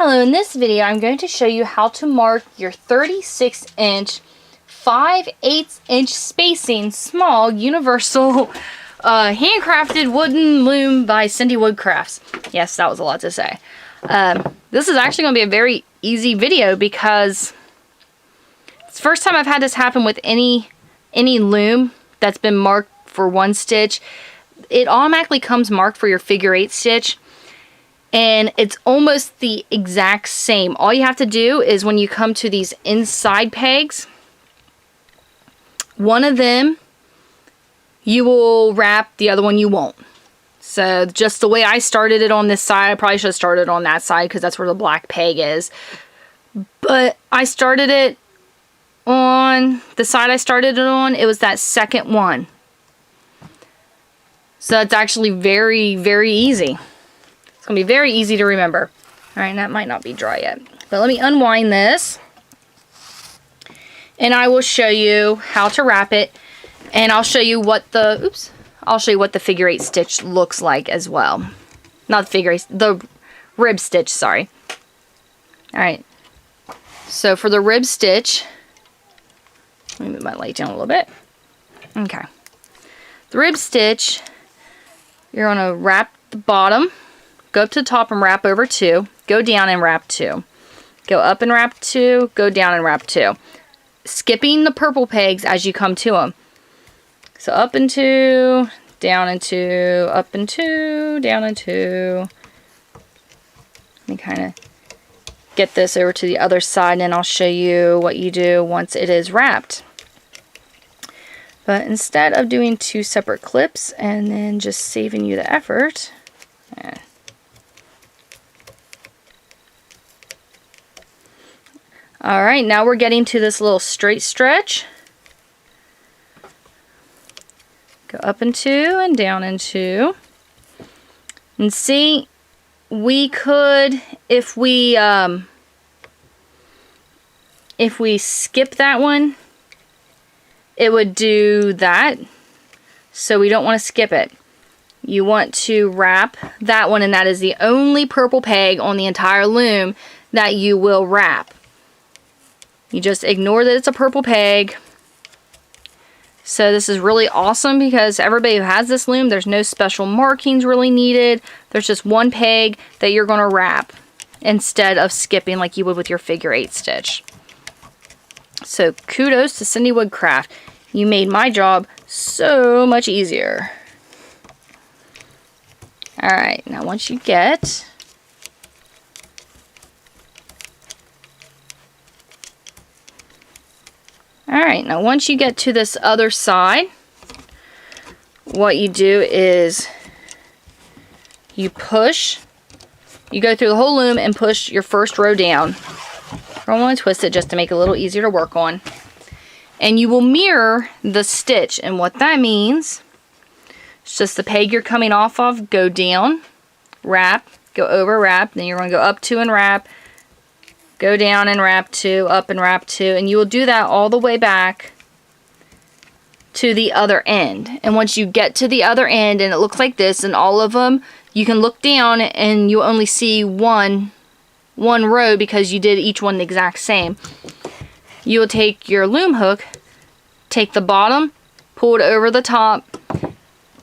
Hello, in this video I'm going to show you how to mark your 36-inch 5/8 inch spacing small universal handcrafted wooden loom by Cindy Woodcrafts. Yes, that was a lot to say. This is actually going to be a very easy video because it's the first time I've had this happen with any loom that's been marked for one stitch. It automatically comes marked for your figure 8 stitch. And it's almost the exact same. All you have to do is when you come to these inside pegs, one of them you will wrap, the other one you won't. So just the way I started it on this side, I probably should have started on that side because that's where the black peg is. But I started it on the side I started it on, it was that second one. So it's actually very, very easy. It's going to be very easy to remember. Alright, that might not be dry yet. But let me unwind this. And I will show you how to wrap it. And I'll show you what the, I'll show you what the figure 8 stitch looks like as well. Not the figure 8, the rib stitch, sorry. Alright. So for the rib stitch, let me move my light down a little bit. Okay. The rib stitch, you're going to wrap the bottom. Go up to the top and wrap over 2. Go down and wrap 2. Go up and wrap 2. Go down and wrap 2. Skipping the purple pegs as you come to them. So up and 2, down and 2, up and 2, down and 2. Let me kind of get this over to the other side and I'll show you what you do once it is wrapped. But instead of doing 2 separate clips and then just saving you the effort, alright, now we're getting to this little straight stretch. Go up and 2 and down and 2. And see, we could, if we skip that one, it would do that. So we don't want to skip it. You want to wrap that one, and that is the only purple peg on the entire loom that you will wrap. You just ignore that it's a purple peg. So this is really awesome because everybody who has this loom, there's no special markings really needed. There's just one peg that you're going to wrap instead of skipping like you would with your figure 8 stitch. So kudos to Cindy Woodcraft. You made my job so much easier. Alright, now once you get Alright, now once you get to this other side, what you do is you push, you go through the whole loom and push your first row down. I want to twist it just to make it a little easier to work on. And you will mirror the stitch, and what that means, it's just the peg you're coming off of, go down, wrap, go over, wrap, then you're going to go up 2 and wrap, go down and wrap 2, up and wrap 2, and you will do that all the way back to the other end. And once you get to the other end and it looks like this, and all of them, you can look down and you only see one row because you did each one the exact same. You will take your loom hook, take the bottom, pull it over the top,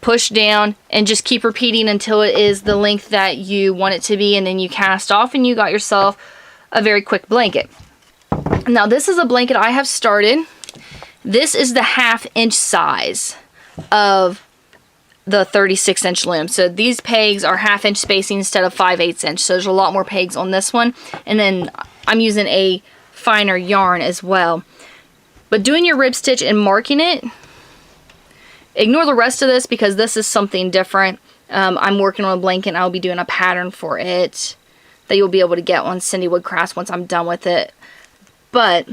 push down, and just keep repeating until it is the length that you want it to be, and then you cast off and you got yourself a very quick blanket. Now this is a blanket I have started. This is the 1/2 inch size of the 36-inch loom. So these pegs are 1/2 inch spacing instead of 5/8 inch. So there's a lot more pegs on this one. And then I'm using a finer yarn as well. But doing your rib stitch and marking it, ignore the rest of this because this is something different. I'm working on a blanket and I'll be doing a pattern for it that you'll be able to get on Cindy Woodcrafts once I'm done with it. But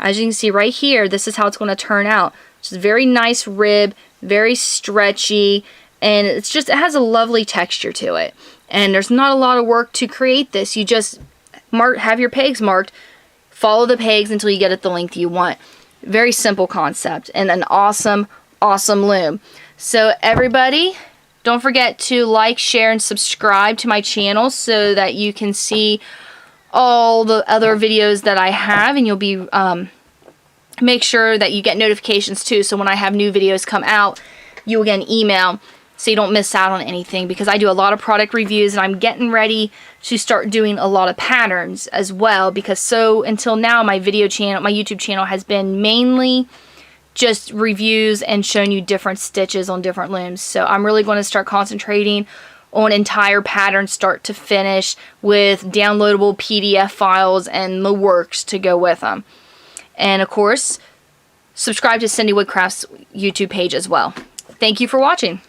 as you can see right here, this is how it's going to turn out. It's a very nice rib, very stretchy, and it's just, it has a lovely texture to it. And there's not a lot of work to create this. You just have your pegs marked, follow the pegs until you get it the length you want. Very simple concept and an awesome, awesome loom. So everybody, Don't forget to like, share, and subscribe to my channel so that you can see all the other videos that I have, and you'll be make sure that you get notifications too, so when I have new videos come out, you will get an email so you don't miss out on anything, because I do a lot of product reviews, and I'm getting ready to start doing a lot of patterns as well, because so until now my YouTube channel has been mainly just reviews and showing you different stitches on different looms. So I'm really going to start concentrating on entire patterns start to finish with downloadable PDF files and the works to go with them. And of course, subscribe to Cindy Woodcraft's YouTube page as well. Thank you for watching.